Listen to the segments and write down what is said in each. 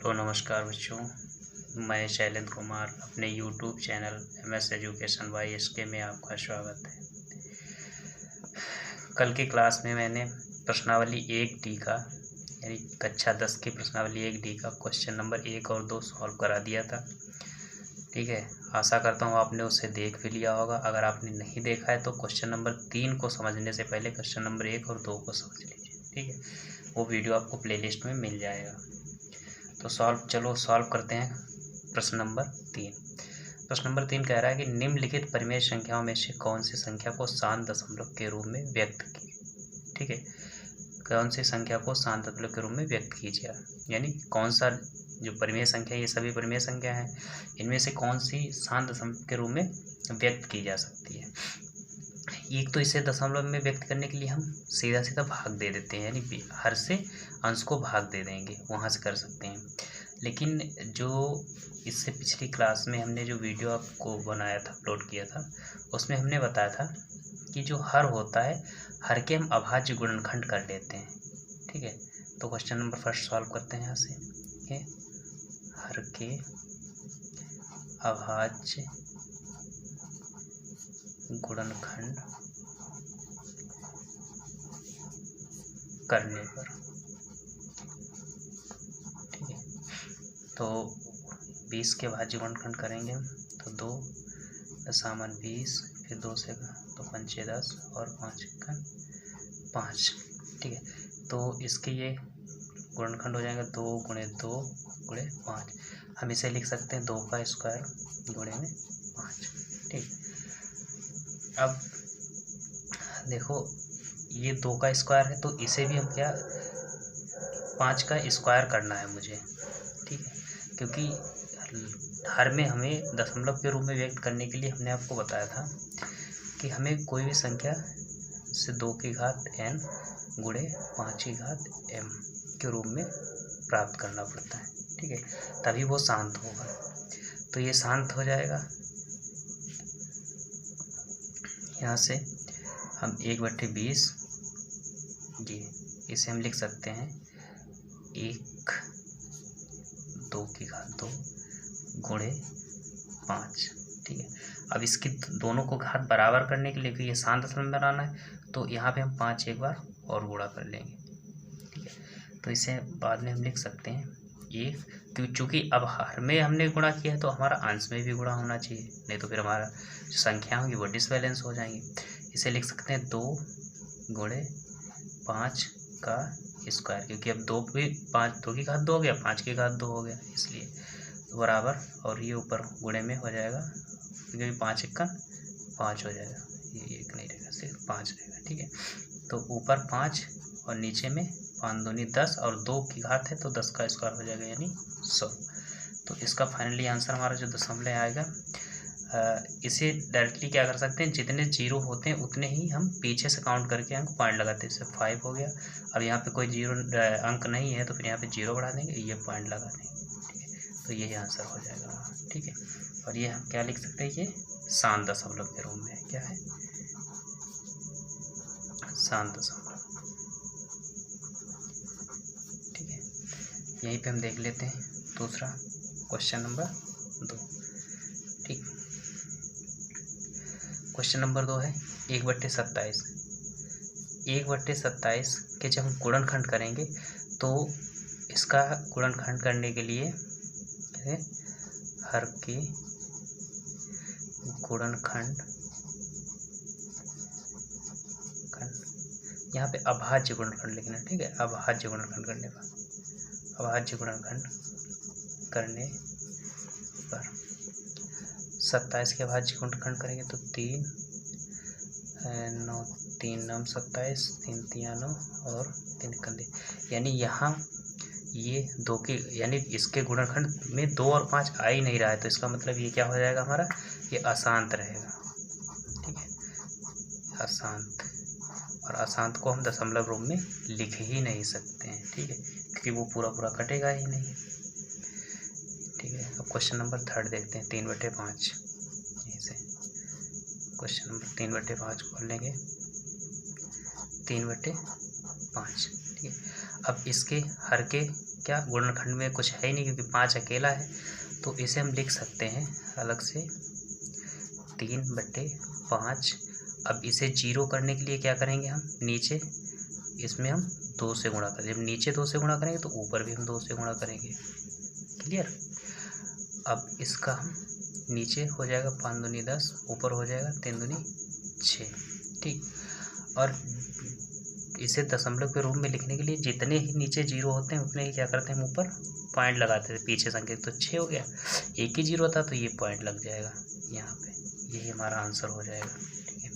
Hello नमस्कार बच्चों, मैं शैलेंद्र कुमार अपने YouTube channel MS education by SK में आपका स्वागत है। कल की क्लास में मैंने प्रश्नावली 1D का यानी कक्षा 10 की प्रश्नावली 1D का क्वेश्चन नंबर 1 और 2 सॉल्व करा दिया था। ठीक है, आशा करता हूँ आपने उसे देख भी लिया होगा। अगर आपने नहीं देखा है तो क्वेश्चन नंबर 3 को समझने से पहले क्वेश्चन नंबर 1 और 2 को समझ लीजिए। ठीक है, वो वीडियो आपको प्लेलिस्ट में मिल जाएगा। तो सॉल्व करते हैं प्रश्न नंबर 3। प्रश्न नंबर 3 कह रहा है कि निम्नलिखित परिमेय संख्याओं में से कौन सी संख्या को शांत दशमलव के रूप में व्यक्त की। ठीक है, कौन सी संख्या को शांत दशमलव के रूप में व्यक्त कीजिए, यानी कौन सा जो परिमेय संख्या, ये सभी परिमेय संख्या हैं, इनमें से कौन सी शांत दशमलव के रूप में व्यक्त की जा सकती है। एक तो इसे दशमलव में व्यक्त करने के लिए हम सीधा सीधा भाग दे देते हैं, यानी हर से अंश को भाग दे देंगे, वहाँ से कर सकते हैं। लेकिन जो इससे पिछली क्लास में हमने जो वीडियो आपको बनाया था, अपलोड किया था, उसमें हमने बताया था कि जो हर होता है, हर के हम अभाज्य गुणनखंड कर लेते हैं। ठीक है, तो क्वेश्चन नंबर फर्स्ट सॉल्व करते हैं यहाँ से। हर के अभाज्य गुणनखंड करने पर, ठीक है, तो 20 के अभाज्य गुणनखंड करेंगे हम, तो 2 दशामन 20, फिर 2 से 2 पंचे 10 और 5 का 5। ठीक है, तो इसके ये गुणनखंड हो जाएगा 2 गुणे 2 गुणे 5। हम इसे लिख सकते हैं 2 का स्क्वायर गुणे में 5। ठीक, अब देखो ये 2 का स्क्वायर है, तो इसे भी हम क्या 5 का स्क्वायर करना है मुझे। ठीक है, क्योंकि हर में हमें दशमलव के रूप में व्यक्त करने के लिए हमने आपको बताया था कि हमें कोई भी संख्या से 2 की घात n गुणे 5 की घात m के रूप में प्राप्त करना पड़ता है। ठीक है, तभी वो शांत होगा। तो ये शांत हो जाएगा। यहाँ से हम 1/20 जी, इसे हम लिख सकते हैं 1 2 की घात 2 गुणे 5। ठीक है, अब इसकी दोनों को घात बराबर करने के लिए, ये शांत दशमलव में बनाना है, तो यहाँ पे हम 5 एक बार और गुणा कर लेंगे। ठीक है, तो इसे बाद में हम लिख सकते हैं 1, क्योंकि अब हर में हमने गुणा किया है तो हमारा अंश में भी गुणा होना चाहिए, नहीं तो फिर हमारा जो संख्या होगी वो डिसबैलेंस हो जाएंगी। इसे लिख सकते हैं 2 गुणे 5 का स्क्वायर, क्योंकि अब 2 भी 5 2 की घात 2 हो गया, 5 की घात 2 हो गया, इसलिए तो बराबर, और ये ऊपर गुणे में हो जाएगा, क्योंकि 5 1 5 हो जाएगा, ये 1 नहीं रहेगा, सिर्फ 5 रहेगा। ठीक है, तो ऊपर 5 और नीचे में 5 दूनी 10 और 2 की घात है तो 10 का स्क्वायर हो जाएगा, यानी 100। तो इसका फाइनली आंसर हमारा जो दशमलव आएगा, इसे डायरेक्टली क्या कर सकते हैं, जितने जीरो होते हैं उतने ही हम पीछे से काउंट करके अंक पॉइंट लगाते हैं। जैसे 5 हो गया, अब यहाँ पे कोई जीरो अंक नहीं है तो फिर यहाँ पे 0 बढ़ा देंगे, ये पॉइंट लगा देंगे। ठीक है, तो यही आंसर हो जाएगा। ठीक है, और ये हम क्या लिख सकते हैं, ये शांत दशमलव के रूप में क्या है, शांत दशमलव। ठीक है, यहीं पे हम देख लेते हैं दूसरा क्वेश्चन नंबर 2। ठीक, क्वेश्चन नंबर 2 है 1/27। 1/27 के जब हम गुणनखंड करेंगे तो इसका गुणनखंड करने के लिए हर के गुणनखंड, यहाँ पे अभाज्य गुणनखंड लिखना। ठीक है, अभाज्य गुणनखंड करने पर, अभाज्य गुणनखंड करने पर 27 के अभाज्य गुणनखंड करेंगे तो 3 9 3 9 27, 3 3 9 और 3 कंधे, यानी यहाँ ये 2 के, यानी इसके गुणनखंड में 2 और 5 आ ही नहीं रहा है, तो इसका मतलब ये क्या हो जाएगा हमारा, ये अशांत रहेगा। ठीक है, अशांत, और अशांत को हम दशमलव रूप में लिख ही नहीं सकते हैं। ठीक है, क्योंकि वो पूरा पूरा कटेगा ही नहीं। ठीक है, अब क्वेश्चन नंबर 3 देखते हैं, 3/5। इसे क्वेश्चन नंबर 3/5 खोल लेंगे, 3/5। ठीक है, अब इसके हर के क्या गुणनखंड में कुछ है ही नहीं, क्योंकि 5 अकेला है, तो इसे हम लिख सकते हैं अलग से 3/5। अब इसे 0 करने के लिए क्या करेंगे हम, नीचे इसमें हम 2 से गुणा करेंगे। जब नीचे 2 से गुणा करेंगे तो ऊपर भी हम 2 से गुणा करेंगे। क्लियर। अब इसका हम नीचे हो जाएगा 5 दूनी 10, ऊपर हो जाएगा 3 दूनी 6। ठीक। और इसे दशमलव के रूप में लिखने के लिए जितने ही नीचे 0 होते हैं उतने ही क्या करते हैं, हम ऊपर पॉइंट लगाते थे पीछे संख्या। तो 6 हो गया, एक ही 0 था तो ये पॉइंट लग जाएगा यहाँ पे, यही हमारा आंसर हो जाएगा। ठीक है,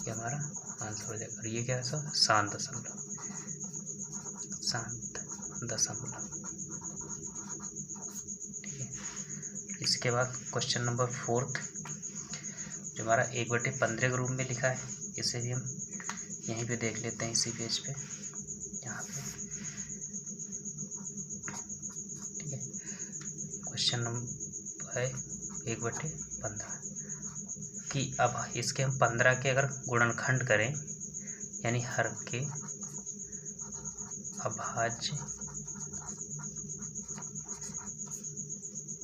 ये हमारा आंसर हो जाएगा। और ये क्या है सर, शांत दशमलव, शांत दशमलव। ठीक है, इसके बाद क्वेश्चन नंबर 4 जो हमारा 1/15 के रूप में लिखा है, इसे भी हम यहीं पे देख लेते हैं, इसी पेज पे, यहाँ पे। ठीक है, क्वेश्चन नंबर है 1/15 कि अब इसके हम 15 के अगर गुणनखंड करें, यानी हर के अभाज्य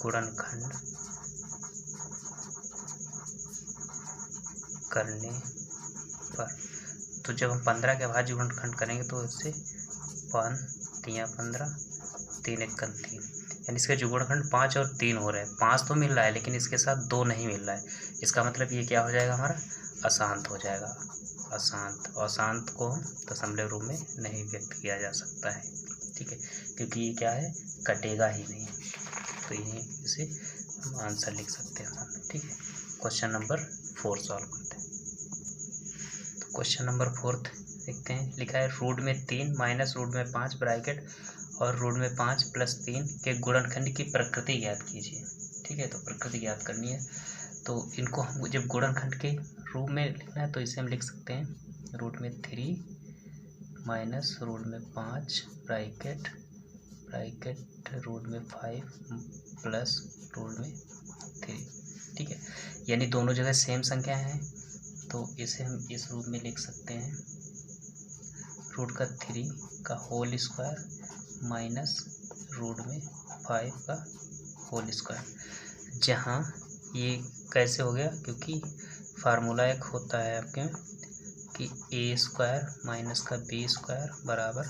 गुणनखंड करने पर, तो जब हम 15 के अभाज्य गुणनखंड करेंगे तो इससे 5 3 15 3 1 3, यानी इसके जो गुणनखंड 5 और 3 हो रहे हैं। 5 तो मिल रहा है लेकिन इसके साथ 2 नहीं मिल रहा है। इसका मतलब ये क्या हो जाएगा, हमारा अशांत हो जाएगा। अशांत, अशांत को हम दशमलव रूप में नहीं व्यक्त किया जा सकता है। ठीक है, क्योंकि ये क्या है, कटेगा ही नहीं, तो ये इसे हम आंसर लिख सकते हैं। ठीक है, क्वेश्चन नंबर 4 सॉल्व करते हैं। तो क्वेश्चन नंबर 4 देखते हैं। लिखा है रूट में 3 माइनस रूट में 5 ब्रैकेट और रूट में 5 प्लस 3 के गुणनखंड की प्रकृति ज्ञात कीजिए। ठीक है, तो प्रकृति ज्ञात करनी है, तो इनको हम जब गुणनखंड के रूप में लिखना है तो इसे हम लिख सकते हैं रूट में 3 माइनस रूट में 5 ब्रैकेट रूट में 5 प्लस रूट में 3। ठीक है, यानी दोनों जगह सेम संख्या है, तो इसे हम इस रूप में लिख सकते हैं रूट का 3 का होल स्क्वायर माइनस रूट में 5 का होल स्क्वायर। जहाँ ये कैसे हो गया, क्योंकि फार्मूला एक होता है आपके कि ए स्क्वायर माइनस का बी स्क्वायर बराबर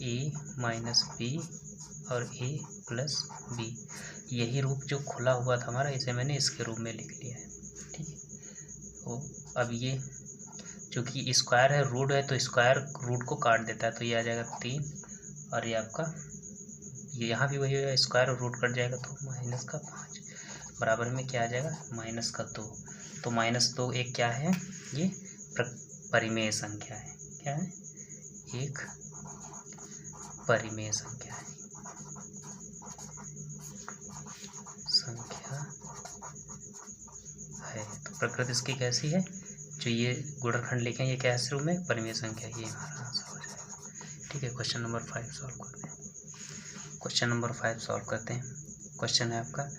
ए माइनस बी और ए प्लस बी। यही रूप जो खुला हुआ था हमारा, इसे मैंने इसके रूप में लिख लिया है। ठीक है, तो अब ये चूँकि स्क्वायर है, रूट है, तो स्क्वायर रूट को काट देता है, तो ये आ जाएगा 3 और ये आपका ये यहाँ भी वही होगा, स्क्वायर और रूट कट जाएगा तो माइनस का 5 बराबर में क्या आ जाएगा, माइनस का 2। तो -2 एक क्या है, ये परिमेय संख्या है। क्या है, एक परिमेय संख्या है, तो प्रकृति इसकी कैसी है, जो ये गुणनखंड लिखे हैं ये कैसे रूप में, परिमेय संख्या, ये हमारा आंसर हो जाएगा। ठीक है, क्वेश्चन नंबर 5 सॉल्व करते हैं। क्वेश्चन नंबर 5 सॉल्व करते हैं। क्वेश्चन है आपका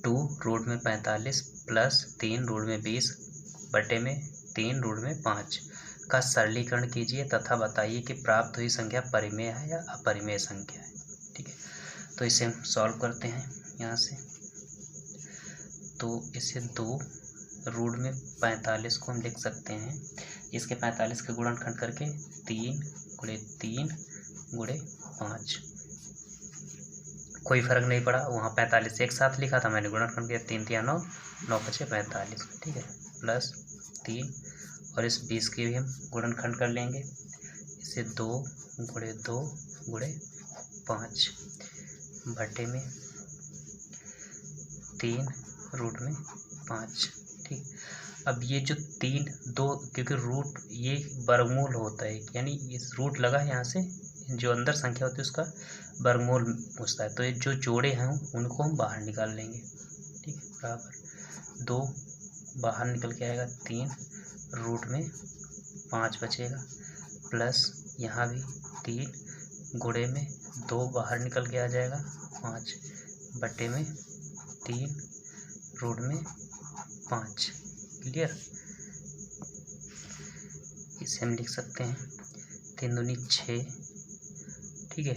2 रूट में 45 प्लस 3 रूट में 20 बटे में 3 रूट में 5 का सरलीकरण कीजिए तथा बताइए कि प्राप्त हुई संख्या परिमेय है या अपरिमेय संख्या है। ठीक है, तो इसे हम सॉल्व करते हैं यहाँ से। तो इसे 2 रूट में 45 को हम लिख सकते हैं, इसके 45 के गुणनखंड करके 3 गुणे 3 गुणे 5, कोई फर्क नहीं पड़ा, वहाँ 45 एक साथ लिखा था मैंने, गुणनखंड किया 3 3 9 9 5 45। ठीक है, प्लस 3 और इस 20 के भी हम गुणनखंड कर लेंगे, इसे 2 गुणे 2 गुणे 5 बटे में 3 रूट में 5। ठीक, अब ये जो 3 2, क्योंकि रूट ये वर्गमूल होता है, यानी इस रूट लगा है यहाँ से, जो अंदर संख्या होती है उसका वर्गमूल पूछता है, तो ये जो जोड़े हैं उनको हम बाहर निकाल लेंगे। ठीक है, बराबर 2 बाहर निकल के आएगा 3 रूट में 5 बचेगा, प्लस यहाँ भी 3 गुणे में 2 बाहर निकल के आ जाएगा 5 बटे में 3 रूट में 5। क्लियर, इसे हम लिख सकते हैं 3 दूनी 6। ठीक है,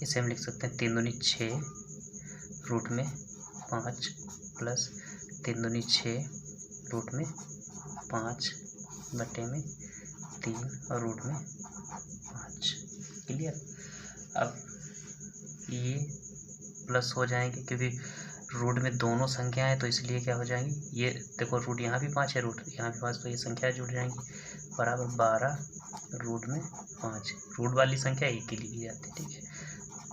इसे हम लिख सकते हैं 3 दूनी 6 रूट में 5 प्लस 3 दूनी 6 रूट में 5 बटे में 3 और रूट में 5। क्लियर। अब ये प्लस हो जाएंगे क्योंकि रूट में दोनों संख्या है, तो इसलिए क्या हो जाएंगी, ये देखो रूट यहाँ भी 5 है, रूट यहाँ भी 5, तो ये संख्या जुड़ जाएंगी बराबर 12 रूट में 5। रूट वाली संख्या एक के लिए जाती है, ठीक है,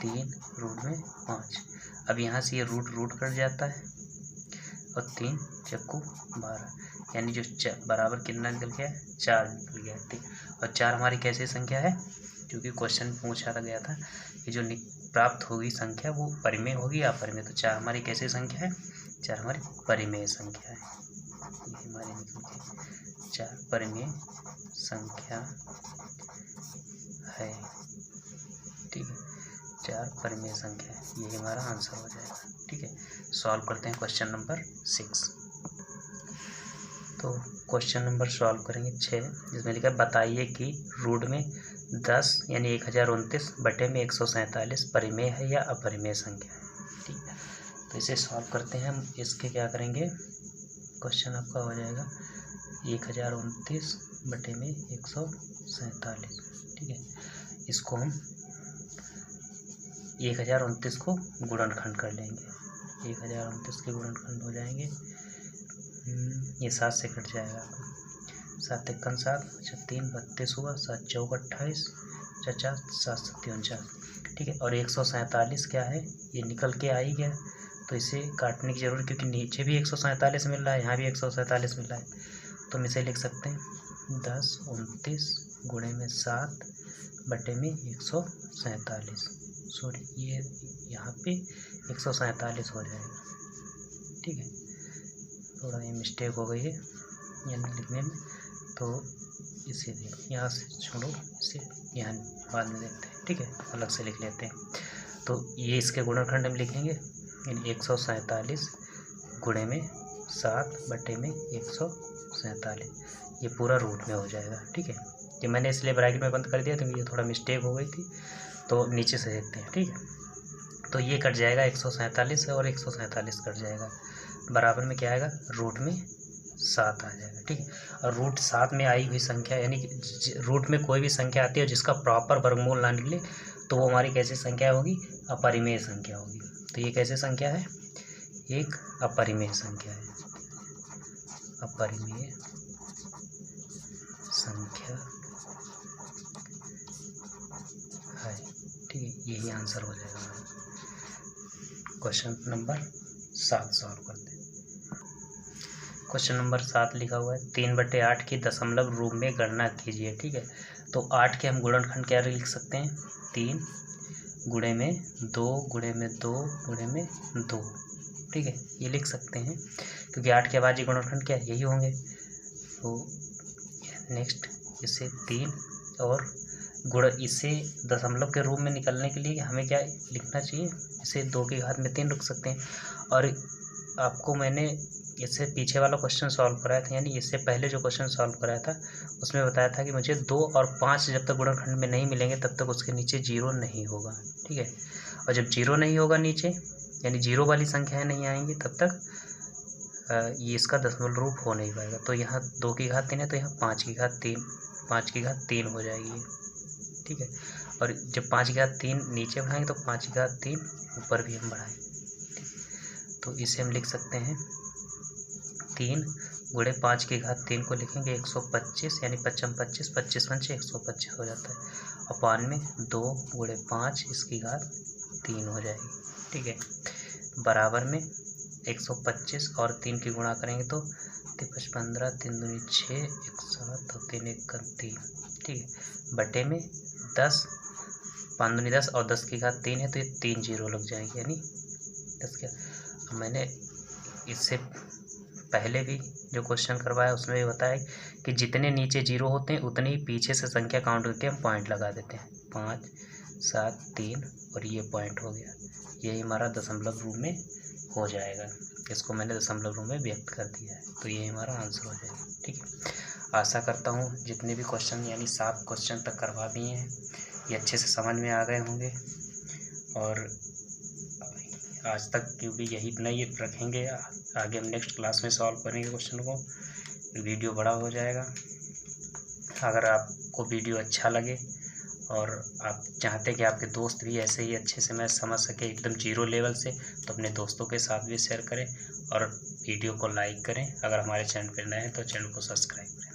3 रूट में 5। अब यहाँ से ये रूट कट जाता है और 3 चक्कू 12, यानी जो बराबर कितना निकल गया, 4 निकल गया, ठीक। और 4 हमारी कैसी संख्या है, क्योंकि क्वेश्चन पूछा गया था कि जो प्राप्त होगी संख्या वो परिमेय होगी या अपरिमेय, तो 4 हमारी कैसी संख्या है, 4 हमारी परिमेय संख्या है। ये हमारी निकल गई 4 परिमेय संख्या है, ठीक है, 4 परिमेय संख्या है, ये हमारा आंसर हो जाएगा, ठीक है। सॉल्व करते हैं क्वेश्चन नंबर 6। तो क्वेश्चन नंबर सॉल्व करेंगे 6, जिसमें लिखा है बताइए कि रूट में 10 यानी 1029 बटे में 147 परिमेय है या अपरिमेय संख्या है, ठीक है। तो इसे सॉल्व करते हैं हम। इसके क्या करेंगे, क्वेश्चन आपका हो जाएगा 1029 बटे में 147, ठीक है। इसको हम 1029 को गुणनखंड कर लेंगे, 1029 के गुणनखंड हो जाएंगे, ये 7 से कट जाएगा, 7 एकम 7, अच्छा 3 32 हुआ, 7 चौक 28, 50 7 7 49, ठीक है। और 147 क्या है, ये निकल के आ ही गया, तो इसे काटने की जरूरत, क्योंकि नीचे भी 147 मिल रहा है, यहाँ भी 147 मिल रहा है, तो हम इसे लिख सकते हैं 10 29 गुणे में 7 बटे में 147, सॉरी ये यहाँ पे 147 हो जाएगा, ठीक है। थोड़ा ये मिस्टेक हो गई है यानी लिखने में, तो इसे यहाँ से छोड़ो, इसे यहाँ बाद में देखते हैं, ठीक है, अलग से लिख लेते हैं। तो ये इसके गुणनखंड हम लिखेंगे, यानी 147 गुणे में 7 बटे में 147, ये पूरा रूट में हो जाएगा, ठीक है। ये मैंने इसलिए ब्रैकेट में बंद कर दिया क्योंकि ये थोड़ा मिस्टेक हो गई थी, तो नीचे से देखते हैं, ठीक है। तो ये कट जाएगा 147 और 147 कट जाएगा, बराबर में क्या आएगा, रूट में 7 आ जाएगा, ठीक है। और रूट 7 में आई हुई संख्या, यानी कि रूट में कोई भी संख्या आती है जिसका प्रॉपर वर्गमूल ना निकले, तो वो हमारी कैसी संख्या होगी, अपरिमेय संख्या होगी। तो ये कैसे संख्या है, एक अपरिमेय संख्या है, अपरिमेय संख्या है, ठीक है। यही आंसर हो जाएगा हमारा। क्वेश्चन नंबर 7 सॉल्व करते हैं। क्वेश्चन नंबर 7 लिखा हुआ है 3/8 की दशमलव रूप में गणना कीजिए, ठीक है। तो 8 के हम गुणनखंड क्या लिख सकते हैं, 3 गुणे में 2 गुणे में 2 गुणे में 2, ठीक है, ये लिख सकते हैं, क्योंकि 8 के बाद ये गुणनखंड क्या यही होंगे। तो नेक्स्ट इसे 3 और गुण, इसे दशमलव के रूप में निकलने के लिए हमें क्या लिखना चाहिए, इसे 2 की घात में 3 रख सकते हैं। और आपको मैंने इससे पीछे वाला क्वेश्चन सॉल्व कराया था, यानी इससे पहले जो क्वेश्चन सॉल्व कराया था उसमें बताया था कि मुझे 2 और 5 जब तक गुणनखंड में नहीं मिलेंगे तब तक उसके नीचे 0 नहीं होगा, ठीक है। और जब 0 नहीं होगा नीचे, यानी 0 वाली संख्याएं नहीं आएंगी, तब तक ये इसका दशमलव रूप हो नहीं पाएगा। तो यहाँ 2 की घात 3 है, तो यहाँ 5 की घात 3 हो जाएगी, ठीक है। और जब 5 की घात 3 नीचे बढ़ाएंगे तो 5 की घात 3 ऊपर भी हम बढ़ाएंगे, तो इसे हम लिख सकते हैं 3 गुणे 5 की घात 3 को लिखेंगे 125, यानी 55 25 25 पंचे 125 हो जाता है। और पान में 2 गुणे 5 इसकी घात 3 हो जाएगी, ठीक है, बराबर में 125 और 3 की गुणा करेंगे तो 5 15 3 दूनी 6 1 7 और 3 1 3, ठीक है, बटे में 10 5 दूनी 10 और 10 की घात 3 है, तो ये 3 0 लग जाएंगे, यानी 10 क्या। मैंने इससे पहले भी जो क्वेश्चन करवाया उसमें भी बताया कि जितने नीचे 0 होते हैं उतने ही पीछे से संख्या काउंट करके हम पॉइंट लगा देते हैं, 5 7 3 और ये पॉइंट हो गया, यही हमारा दशमलव रूप में हो जाएगा। इसको मैंने दशमलव रूप में व्यक्त कर दिया है, तो ये हमारा आंसर हो जाएगा, ठीक है। आशा करता हूँ जितने भी क्वेश्चन यानी 7 क्वेश्चन तक करवा दिए हैं ये अच्छे से समझ में आ गए होंगे। और आज तक क्योंकि यही इतना ही रखेंगे, आगे हम नेक्स्ट क्लास में सॉल्व करेंगे क्वेश्चन को, वीडियो बड़ा हो जाएगा। अगर आपको वीडियो अच्छा लगे और आप चाहते कि आपके दोस्त भी ऐसे ही अच्छे से मैथ समझ सके एकदम जीरो लेवल से, तो अपने दोस्तों के साथ भी शेयर करें और वीडियो को लाइक करें। अगर हमारे चैनल पर नए हैं तो चैनल को सब्सक्राइब करें।